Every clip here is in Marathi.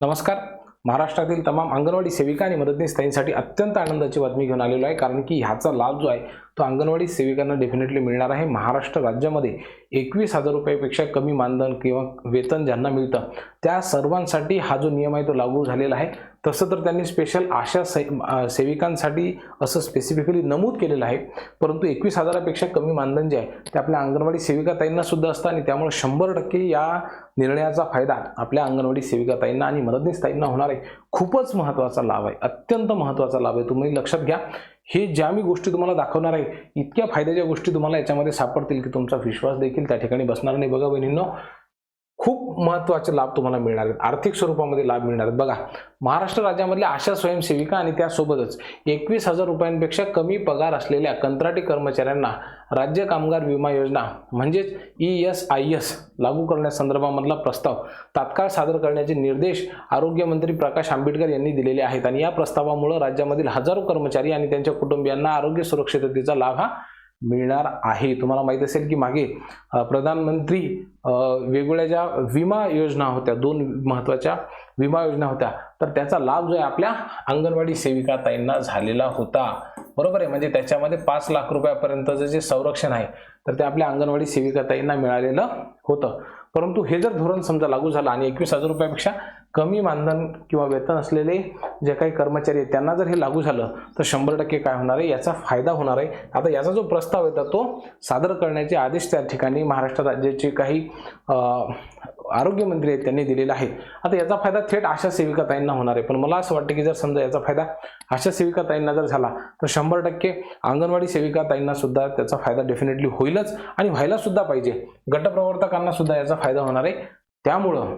नमस्कार. महाराष्ट्रातील तमाम अंगणवाडी सेविका आणि मदतनीस ताईंसाठी अत्यंत आनंदाची बातमी घेऊन आलेलो आहे, कारण की ह्याचा लाभ जो आहे तो अंगणवाडी सेविकांना डेफिनेटली मिळणार आहे. महाराष्ट्र राज्यामध्ये 21,000 रुपयापेक्षा कमी मानधन किंवा वेतन ज्यांना मिळतं त्या सर्वांसाठी हा जो नियम आहे तो लागू झालेला आहे. तसं तर त्यांनी स्पेशल आशा सेविकांसाठी असं स्पेसिफिकली नमूद केलेलं आहे, परंतु 21,000पेक्षा कमी मानधन जे आहे ते आपल्या अंगणवाडी सेविका ताईंना सुद्धा असतं आणि त्यामुळे 100% या निर्णयाचा फायदा आपल्या अंगणवाडी सेविका ताईंना आणि मदतनीस ताईंना होणार आहे. खूपच महत्त्वाचा लाभ आहे, अत्यंत महत्त्वाचा लाभ आहे. तुम्ही लक्षात घ्या, हे ज्या मी गोष्टी तुम्हाला दाखवणार आहे इतक्या फायद्याच्या गोष्टी तुम्हाला याच्यामध्ये सापडतील की तुमचा विश्वास देखील त्या ठिकाणी बसणार नाही. बघा बहिणींनो, खूप महत्त्वाचे लाभ तुम्हाला मिळणार आहेत, आर्थिक स्वरूपामध्ये लाभ मिळणार आहेत. बघा, महाराष्ट्र राज्यामधल्या आशा स्वयंसेविका आणि त्यासोबतच 21,000 रुपयांपेक्षा कमी पगार असलेल्या कंत्राटी कर्मचाऱ्यांना राज्य कामगार विमा योजना म्हणजेच ESIS लागू करण्यासंदर्भामधला प्रस्ताव तात्काळ सादर करण्याचे निर्देश आरोग्यमंत्री प्रकाश आंबेडकर यांनी दिलेले आहेत. आणि या प्रस्तावामुळे राज्यामधील हजारो कर्मचारी आणि त्यांच्या कुटुंबियांना आरोग्य सुरक्षिततेचा लाभ हा मिळणार आहे. तुम्हाला माहित असेल की मागे प्रधानमंत्री वेगवेगळ्या ज्या विमा योजना होत्या, 2 महत्त्वाच्या विमा योजना होत्या, तर त्याचा लाभ जो आहे आपल्या अंगणवाडी सेविका ताईंना झालेला होता. बरोबर आहे, म्हणजे त्याच्यामध्ये 5 लाख रुपयापर्यंतचं जे संरक्षण आहे तर ते आपल्या अंगणवाडी सेविका ताईंना मिळालेलं होतं. परंतु हे जर धोरण समजा लागू झालं आणि 21,000 रुपयापेक्षा कमी मानधन किंवा वेतन असलेले जे काही कर्मचारी आहेत त्यांना जर हे लागू झालं तर 100% काय होणार आहे, याचा फायदा होणार आहे. आता याचा जो प्रस्ताव येतो तो सादर करण्याचे आदेश त्या ठिकाणी महाराष्ट्र राज्याचे काही आरोग्यमंत्री आहेत त्यांनी दिलेला आहे. आता याचा फायदा थेट आशा सेविका ताईंना होणार आहे, पण मला असं वाटतं की जर समजा याचा फायदा आशा सेविका ताईंना जर झाला तर 100% अंगणवाडी सेविका ताईंना सुद्धा त्याचा फायदा डेफिनेटली होईलच आणि व्हायला सुद्धा पाहिजे. गटप्रवर्तकांना सुद्धा याचा फायदा होणार आहे. त्यामुळं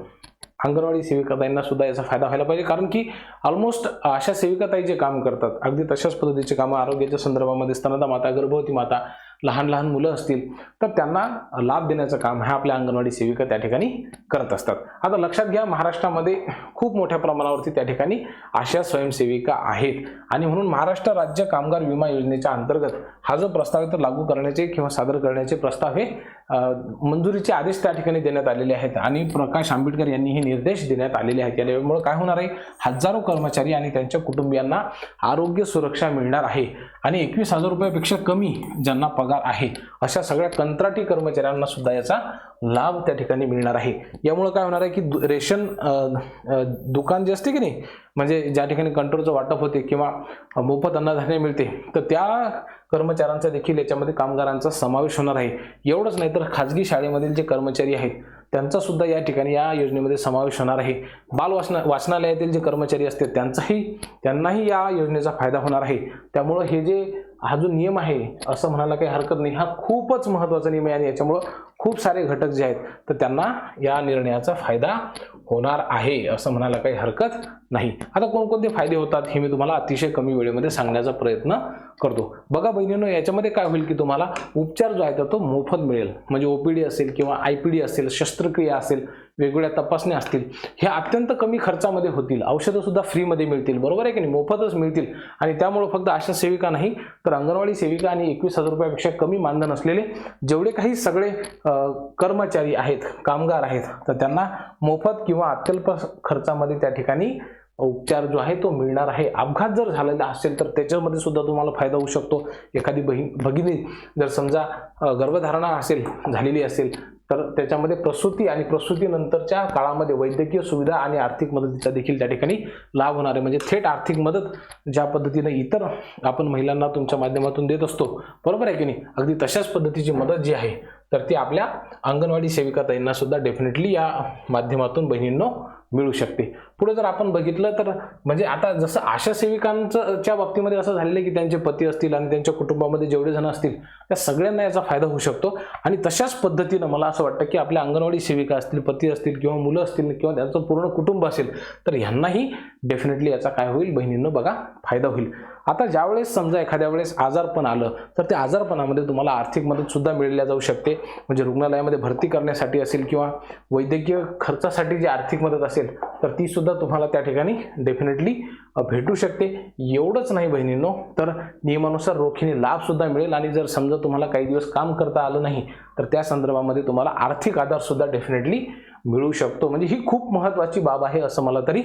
अंगणवाडी सेविका ताईंना सुद्धा याचा फायदा व्हायला पाहिजे, कारण की ऑलमोस्ट अशा सेविका ताई जे काम करतात अगदी तशाच पद्धतीचे कामं आरोग्याच्या संदर्भामध्ये स्तनदा माता, गर्भवती माता, लहान लहान मुलं असतील तर त्यांना लाभ देण्याचं काम हे आपल्या अंगणवाडी सेविका त्या ठिकाणी करत असतात. आता लक्षात घ्या, महाराष्ट्रामध्ये खूप मोठ्या प्रमाणावरती त्या ठिकाणी आशा स्वयंसेविका आहेत आणि म्हणून महाराष्ट्र राज्य कामगार विमा योजनेच्या अंतर्गत हा जो प्रस्ताव आहे तो लागू करण्याचे किंवा सादर करण्याचे प्रस्ताव हे मंजुरीचे आदेश त्या ठिकाणी देण्यात आलेले आहेत आणि प्रकाश आंबेडकर यांनी हे निर्देश देण्यात आलेले आहेत. यामुळे काय होणार आहे, हजारो कर्मचारी आणि त्यांच्या कुटुंबियांना आरोग्य सुरक्षा मिळणार आहे आणि 21,000 रुपयापेक्षा कमी ज्यांना पगार आहे अशा सगळ्या कंत्राटी कर्मचाऱ्यांना सुद्धा याचा लाभ त्या ठिकाणी मिळणार आहे. यामुळे काय होणार आहे की रेशन दुकान जे असते की नाही, म्हणजे ज्या ठिकाणी कंट्रोलचं वाटप होते किंवा मोफत अन्नधान्य मिळते, तर त्या कर्मचाऱ्यांचा देखील याच्यामध्ये कामगारांचा समावेश होणार आहे. एवढंच नाही तर खाजगी शाळेमधील जे कर्मचारी आहेत त्यांचा सुद्धा या ठिकाणी या योजनेमध्ये समावेश होणार आहे. बाल वाचनालयातील जे कर्मचारी असते त्यांनाही या योजनेचा फायदा होणार आहे. त्यामुळं हा जो नियम आहे असं म्हणायला काही हरकत नाही, हा खूपच महत्त्वाचा नियम आहे आणि याच्यामुळं खूप सारे घटक जे आहेत तर त्यांना या निर्णयाचा फायदा होणार आहे असं म्हणायला काही हरकत नाही. आता कोणकोणते फायदे होतात हे मी तुम्हाला अतिशय कमी वेळेमध्ये सांगण्याचा प्रयत्न करतो. बघा बहिणींनो, याच्यामध्ये काय होईल की तुम्हाला उपचार जो आहे तो मोफत मिळेल. म्हणजे OPD असेल किंवा IPD असेल, शस्त्रक्रिया असेल, वेगवेगळ्या तपासण्या असतील, हे अत्यंत कमी खर्चामध्ये होतील. औषधं सुद्धा फ्रीमध्ये मिळतील. बरोबर आहे की नाही, मोफतच मिळतील. आणि त्यामुळे फक्त आशा सेविका नाही तर अंगणवाडी सेविका आणि 21,000 रुपयापेक्षा कमी मानधन असलेले जेवढे काही सगळे कर्मचारी आहेत, कामगार आहेत, तर त्यांना मोफत किंवा अत्यल्प खर्चामध्ये त्या ठिकाणी उपचार जो आहे तो मिळणार आहे. अपघात जर झालेला असेल तर त्याच्यामध्ये सुद्धा तुम्हाला फायदा होऊ शकतो. एखादी भगिनी जर समजा गर्भधारणा झालेली असेल तर त्याच्यामध्ये प्रसूती आणि प्रसूतीनंतरच्या काळामध्ये वैद्यकीय सुविधा आणि आर्थिक मदतीचा देखील त्या ठिकाणी लाभ होणार आहे. म्हणजे थेट आर्थिक मदत ज्या पद्धतीने इतर आपण महिलांना तुमच्या माध्यमातून देत असतो, बरोबर आहे की नाही, अगदी तशाच पद्धतीची मदत जी आहे तर ती आपल्या अंगणवाडी सेविका ताईंना सुद्धा डेफिनेटली या माध्यमातून बहिणींनो मिळू शकते. पुढे जर आपण बघितलं तर म्हणजे आता जसं आशा सेविकांच्या बाबतीमध्ये असं झालेलं आहे की त्यांचे पती असतील आणि त्यांच्या कुटुंबामध्ये जेवढे जण असतील त्या सगळ्यांना याचा फायदा होऊ शकतो. आणि तशाच पद्धतीनं मला असं वाटतं की आपल्या अंगणवाडी सेविका असतील, पती असतील किंवा मुलं असतील किंवा त्यांचं पूर्ण कुटुंब असेल तर यांनाही डेफिनेटली याचा काय होईल बहिणींनो, बघा फायदा होईल. आता ज्यावेळेस समजा एखाद्या वेळेस आजारपण आलं तर त्या आजारपणामध्ये तुम्हाला आर्थिक मदत सुद्धा मिळल्या जाऊ शकते. म्हणजे रुग्णालयामध्ये भरती करण्यासाठी असेल किंवा वैद्यकीय खर्चासाठी जी आर्थिक मदत असेल तर ती सुद्धा तुम्हाला त्या ठिकाणी डेफिनेटली भेटू शकते. एवढंच नाही बहिणींनो, तर नियमानुसार रोखीने लाभ सुद्धा मिळेल आणि जर समजा तुम्हाला काही दिवस काम करता आलं नाही तर त्या संदर्भामध्ये तुम्हाला आर्थिक आधार सुद्धा डेफिनेटली मिळू शकतो. म्हणजे ही खूप महत्त्वाची बाब आहे असं मला तरी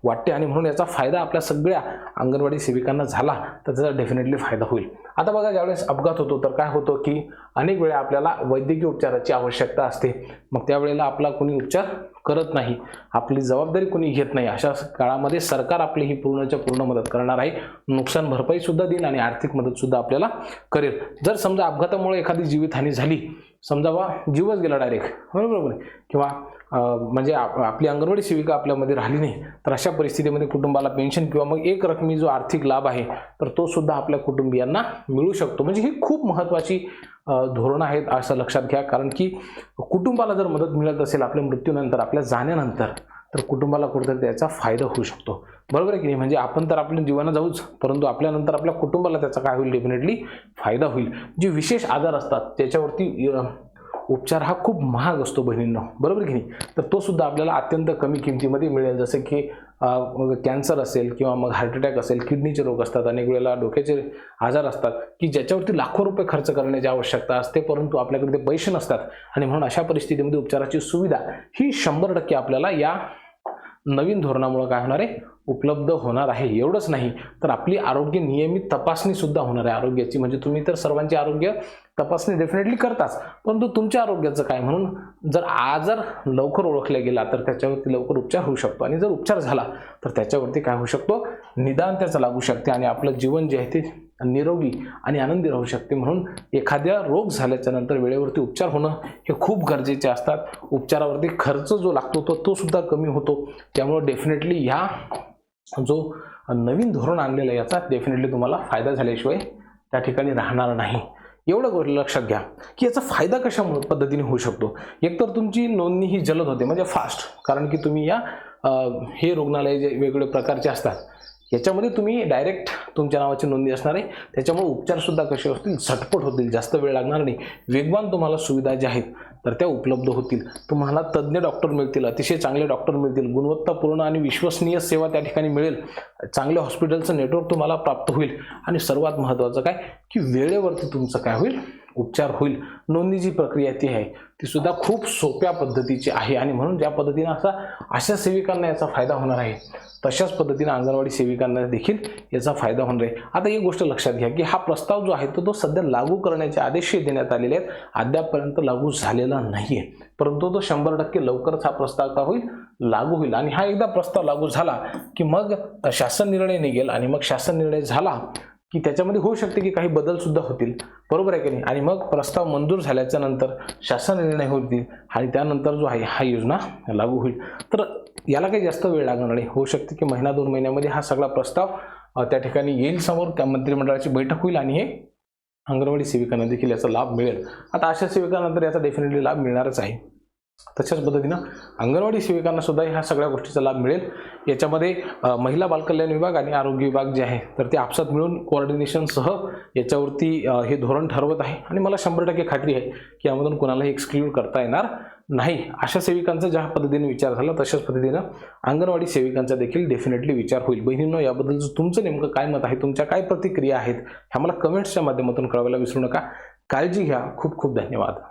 वाटते आणि म्हणून याचा फायदा आपल्या सगळ्या अंगणवाडी सेविकांना झाला तर त्याचा डेफिनेटली फायदा होईल. आता बघा, ज्यावेळेस अपघात होतो तर काय होतं की अनेक वेळा आपल्याला वैद्यकीय उपचाराची आवश्यकता असते. मग त्यावेळेला आपला कोणी उपचार करत नाही, आपली जबाबदारी कोणी घेत नाही. अशा काळामध्ये सरकार आपली ही पूर्णच्या पूर्ण मदत करणार आहे. नुकसान भरपाई सुद्धा देईल आणि आर्थिक मदत सुद्धा आपल्याला करेल. जर समजा अपघातामुळे एखादी जीवितहानी झाली, समजा जीवच गेला डायरेक्ट, बरोबर, किंवा म्हणजे आपली अंगणवाडी सेविका आपल्यामध्ये राहिली नाही, तर अशा परिस्थितीमध्ये कुटुंबाला पेन्शन किंवा मग एक रकमी जो आर्थिक लाभ आहे तर तो सुद्धा आपल्या कुटुंबियांना मिळू शकतो. म्हणजे ही खूप महत्त्वाची धोरणं आहेत असं लक्षात घ्या. कारण की कुटुंबाला जर मदत मिळत असेल आपल्या मृत्यूनंतर, आपल्या जाण्यानंतर, तर कुटुंबाला कुठेतरी त्याचा फायदा होऊ शकतो. बरोबर आहे की नाही? म्हणजे आपण तर आपल्या जीवानं जाऊच, परंतु आपल्यानंतर आपल्या कुटुंबाला त्याचा काय होईल, डेफिनेटली फायदा होईल. जे विशेष आजार असतात त्याच्यावरती उपचार हा खूप महाग असतो बहिणींनो, बरोबर की नाही? तर तो सुद्धा आपल्याला अत्यंत कमी किमतीमध्ये मिळेल. जसं की कॅन्सर असेल किंवा मग हार्ट अटॅक असेल, किडनीचे रोग असतात, अनेक वेळेला डोक्याचे आजार असतात की ज्याच्यावरती लाखो रुपये खर्च करण्याची आवश्यकता असते, परंतु आपल्याकडे ते पैसे नसतात आणि म्हणून अशा परिस्थितीमध्ये उपचाराची सुविधा ही 100% आपल्याला या नवीन धोरणामुळे काय होणार आहे, उपलब्ध होणार आहे. एवढंच नाही तर आपली आरोग्य नियमित तपासणी सुद्धा होणार आहे आरोग्याची. म्हणजे तुम्ही तर सर्वांची आरोग्य तपासणी डेफिनेटली करताच, परंतु तुमच्या आरोग्याचं काय, म्हणून जर आजार लवकर ओळखला गेला तर त्याच्यावरती लवकर उपचार होऊ शकतो आणि जर उपचार झाला तर त्याच्यावरती काय होऊ शकतो, निदान त्याचं लागू शकते आणि आपलं जीवन जे आहे ते निरोगी आणि आनंदी राहू शकते. म्हणून एखाद्या रोग झाल्याच्या नंतर वेळेवरती उपचार होणं हे खूप गरजेचे असतात. उपचारावरती खर्च जो लागतो तो सुद्धा कमी होतो. त्यामुळे डेफिनेटली ह्या जो नवीन धोरण आणलेलं आहे याचा डेफिनेटली तुम्हाला फायदा झाल्याशिवाय त्या ठिकाणी राहणार नाही. एवढं लक्षात घ्या की याचा फायदा कशा पद्धतीने होऊ शकतो. एकतर तुमची नोंदणी ही जलद होते, म्हणजे फास्ट, कारण की तुम्ही या हे रुग्णालय जे वेगवेगळे प्रकारचे असतात याच्यामध्ये तुम्ही डायरेक्ट तुमच्या नावाची नोंदणी असणार आहे. त्याच्यामुळे उपचार सुद्धा कसे असतील, झटपट होतील, जास्त वेळ लागणार नाही. वेगवान तुम्हाला सुविधा ज्या आहेत तर त्या उपलब्ध होतील. तुम्हाला तज्ज्ञ डॉक्टर मिळतील, अतिशय चांगले डॉक्टर मिळतील, गुणवत्तापूर्ण आणि विश्वसनीय सेवा त्या ठिकाणी मिळेल, चांगले हॉस्पिटलचं नेटवर्क तुम्हाला प्राप्त होईल आणि सर्वात महत्त्वाचं काय की वेळेवरती तुमचं काय होईल, उपचार होईल. नोंदणीची प्रक्रिया ती आहे ती सुद्धा खूप सोप्या पद्धतीची आहे आणि म्हणून ज्या पद्धतीने अशा सेविकांना याचा फायदा होणार आहे तशाच पद्धतीने अंगणवाडी सेविकांना देखील याचा फायदा होणार आहे. आता एक गोष्ट लक्षात घ्या की हा प्रस्ताव जो आहे तो सध्या लागू करण्याचे आदेश देण्यात आलेले आहेत, अद्यापपर्यंत लागू झालेला नाहीये, परंतु तो 100% लवकरच हा प्रस्ताव का होईल, लागू होईल. आणि हा एकदा प्रस्ताव लागू झाला की मग शासन निर्णय निघेल आणि मग शासन निर्णय झाला की त्याच्यामध्ये होऊ शकते की काही बदल सुद्धा होतील, बरोबर आहे की नाही? आणि मग प्रस्ताव मंजूर झाल्याच्या नंतर शासन निर्णय होतील आणि त्यानंतर जो आहे हा योजना लागू होईल. तर याला काही जास्त वेळ लागणार नाही. होऊ शकते की महिना 2 महिन्यामध्ये हा सगळा प्रस्ताव त्या ठिकाणी येईल समोर, त्या मंत्रिमंडळाची बैठक होईल आणि हे अंगणवाडी सेविकांना देखील याचा लाभ मिळेल. आता अशा सेविकांना तर याचा डेफिनेटली लाभ मिळणारच आहे. तशाच पद्धतीनं अंगणवाडी सेविकांना सुद्धा ह्या सगळ्या गोष्टीचा लाभ मिळेल. याच्यामध्ये महिला बालकल्याण विभाग आणि आरोग्य विभाग जे आहे तर ते आपसात मिळून कोऑर्डिनेशनसह याच्यावरती हे धोरण ठरवत आहे आणि मला 100% खात्री आहे की यामधून कोणालाही एक्सक्लूड करता येणार नाही. अशा सेविकांचा ज्या पद्धतीने विचार झाला तशाच पद्धतीनं अंगणवाडी सेविकांचा देखील डेफिनेटली विचार होईल. बहिणींनो, याबद्दल तुमचं नेमकं काय मत आहे, तुमच्या काय प्रतिक्रिया आहेत ह्या मला कमेंट्सच्या माध्यमातून कळवायला विसरू नका. काळजी घ्या. खूप खूप धन्यवाद.